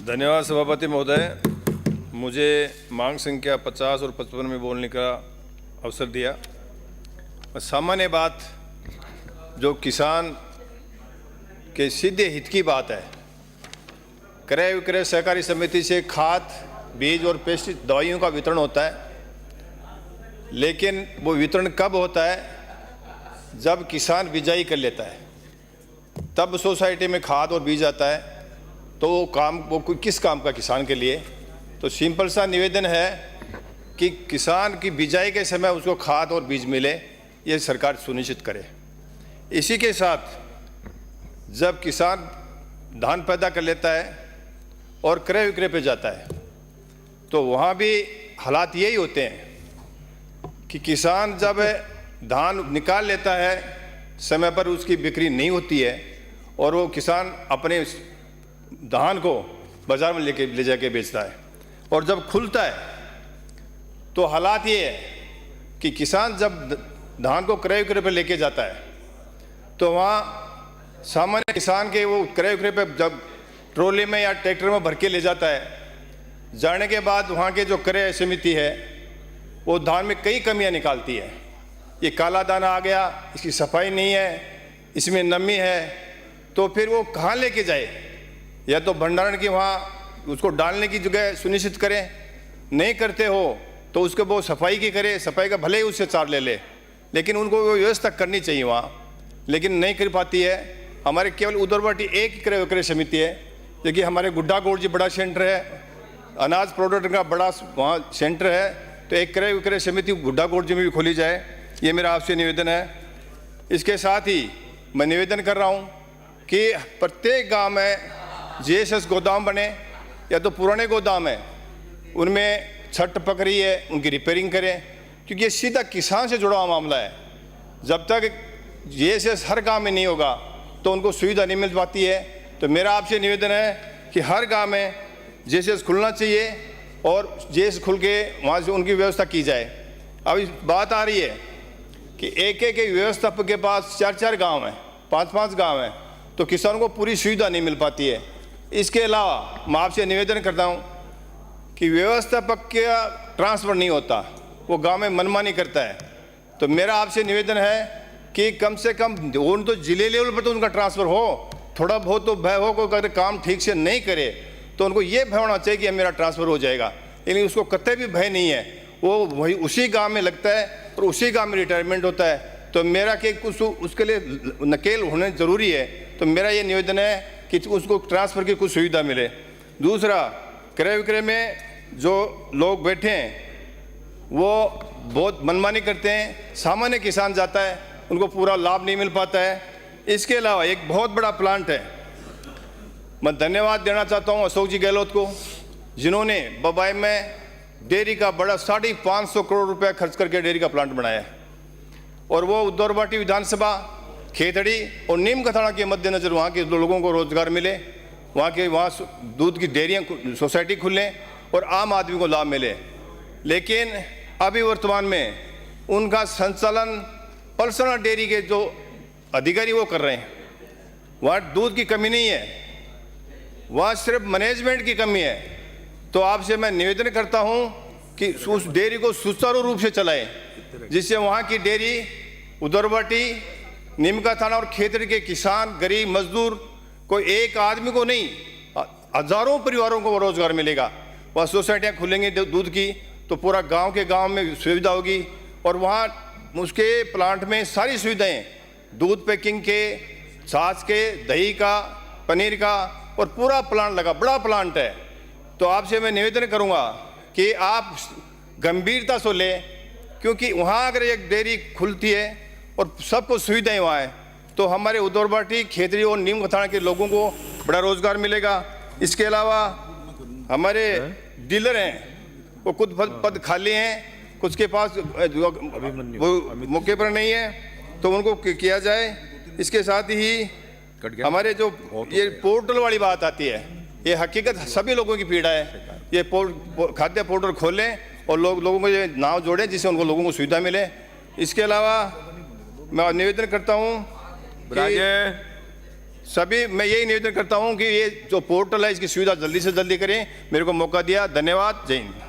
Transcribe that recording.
धन्यवाद सभापति महोदय, मुझे मांग संख्या 50 और 55 में बोलने का अवसर दिया। सामान्य बात जो किसान के सीधे हित की बात है, क्रय विक्रय सहकारी समिति से खाद, बीज और पेस्टिसाइड दवाइयों का वितरण होता है, लेकिन वो वितरण कब होता है? जब किसान बिजाई कर लेता है, तब सोसाइटी में खाद और बीज आता है। तो वो किस काम का किसान के लिए? तो सिंपल सा निवेदन है कि किसान की बिजाई के समय उसको खाद और बीज मिले, ये सरकार सुनिश्चित करे। इसी के साथ जब किसान धान पैदा कर लेता है और क्रय विक्रय पे जाता है, तो वहाँ भी हालात यही होते हैं कि किसान जब धान निकाल लेता है, समय पर उसकी बिक्री नहीं होती है और वो किसान अपने धान को बाजार में ले जाके बेचता है, और जब खुलता है तो हालात ये है कि किसान जब धान को क्रय विक्रय पर लेके जाता है, तो वहाँ सामान्य किसान के वो क्रय विक्रय पर जब ट्रॉली में या ट्रैक्टर में भर के ले जाता है, जाने के बाद वहाँ के जो क्रय समिति है वो धान में कई कमियाँ निकालती है। ये काला दाना आ गया, इसकी सफाई नहीं है, इसमें नमी है, तो फिर वो कहाँ लेके जाए? या तो भंडारण की वहाँ उसको डालने की जगह सुनिश्चित करें, नहीं करते हो तो उसके वो सफाई की करे, सफाई का भले ही उससे चार्ज ले ले, लेकिन उनको वो व्यवस्था करनी चाहिए वहाँ, लेकिन नहीं कर पाती है। हमारे केवल उदरवाटी एक ही क्रय विक्रय समिति है, जो कि हमारे गुड्डा गोड़ जी बड़ा सेंटर है, अनाज प्रोडक्ट का बड़ा वहाँ सेंटर है, तो एक क्रय विक्रय समिति गुड्डा गोड़ जी में भी खोली जाए, ये मेरा आपसे निवेदन है। इसके साथ ही मैं निवेदन कर रहा हूँ कि प्रत्येक गाँव में जीएसएस गोदाम बने, या तो पुराने गोदाम है उनमें छट पकड़ी है उनकी रिपेयरिंग करें, क्योंकि ये सीधा किसान से जुड़ा हुआ मामला है। जब तक जीएसएस हर गांव में नहीं होगा तो उनको सुविधा नहीं मिल पाती है। तो मेरा आपसे निवेदन है कि हर गांव में जीएसएस खुलना चाहिए और जीएसएस खुल के वहाँ से उनकी व्यवस्था की जाए। अब बात आ रही है कि एक एक व्यवस्थापक के पास 4-4 गाँव हैं, 5-5 गाँव हैं, तो किसानों को पूरी सुविधा नहीं मिल पाती है। इसके अलावा मैं आपसे निवेदन करता हूं कि व्यवस्थापक का ट्रांसफ़र नहीं होता, वो गांव में मनमानी करता है। तो मेरा आपसे निवेदन है कि कम से कम उन तो जिले लेवल पर तो उनका ट्रांसफ़र हो, थोड़ा बहुत तो भय हो, अगर काम ठीक से नहीं करे तो उनको ये भय होना चाहिए कि मेरा ट्रांसफ़र हो जाएगा, लेकिन उसको कतई भी भय नहीं है। वो वही उसी गाँव में लगता है और उसी गाँव में रिटायरमेंट होता है। तो मेरा कि कुछ उसके लिए नकेल होने ज़रूरी है। तो मेरा ये निवेदन है कि उसको ट्रांसफ़र की कुछ सुविधा मिले। दूसरा, क्रय विक्रय में जो लोग बैठे हैं वो बहुत मनमानी करते हैं, सामान्य किसान जाता है उनको पूरा लाभ नहीं मिल पाता है। इसके अलावा एक बहुत बड़ा प्लांट है, मैं धन्यवाद देना चाहता हूँ अशोक जी गहलोत को, जिन्होंने बबाई में डेयरी का बड़ा 550 करोड़ रुपया खर्च करके डेयरी का प्लांट बनाया है, और वो उदौरबाटी विधानसभा, खेतड़ी और नीम का थाना के मद्देनजर वहाँ के लोगों को रोजगार मिले, वहाँ दूध की डेयरियाँ सोसाइटी खुलें और आम आदमी को लाभ मिले। लेकिन अभी वर्तमान में उनका संचालन पलसना डेयरी के जो अधिकारी वो कर रहे हैं। वहाँ दूध की कमी नहीं है, वहाँ सिर्फ मैनेजमेंट की कमी है। तो आपसे मैं निवेदन करता हूँ कि उस डेयरी को सुचारू रूप से चलाएं, जिससे वहाँ की डेयरी उदरवाटी, नीमका थाना और खेतड़ी के किसान, गरीब मजदूर, कोई एक आदमी को नहीं, हजारों परिवारों को रोजगार मिलेगा। वह सोसाइटियाँ खुलेंगी दूध की तो पूरा गांव के गांव में सुविधा होगी, और वहाँ उसके प्लांट में सारी सुविधाएं, दूध पैकिंग के, छाछ के, दही का, पनीर का, और पूरा प्लांट लगा, बड़ा प्लांट है। तो आपसे मैं निवेदन करूँगा कि आप गंभीरता से लें, क्योंकि वहाँ अगर एक डेयरी खुलती है और सबको सुविधाएं वहाँ है, तो हमारे उदौरबाटी, खेतड़ी और नीम थाना के लोगों को बड़ा रोजगार मिलेगा। इसके अलावा हमारे डीलर हैं वो कुछ पद खाली हैं, कुछ के पास वो मौके पर नहीं है, तो उनको किया जाए। इसके साथ ही हमारे जो ये पोर्टल वाली बात आती है, ये हकीकत सभी लोगों की पीड़ा है। ये खाद्य पोर्टल खोलें और लोगों को ये नाव जोड़ें, जिससे उनको लोगों को सुविधा मिले। इसके अलावा मैं निवेदन करता हूँ कि सभी मैं यही निवेदन करता हूं कि ये जो पोर्टल है इसकी सुविधा जल्दी से जल्दी करें। मेरे को मौका दिया, धन्यवाद। जय हिंद।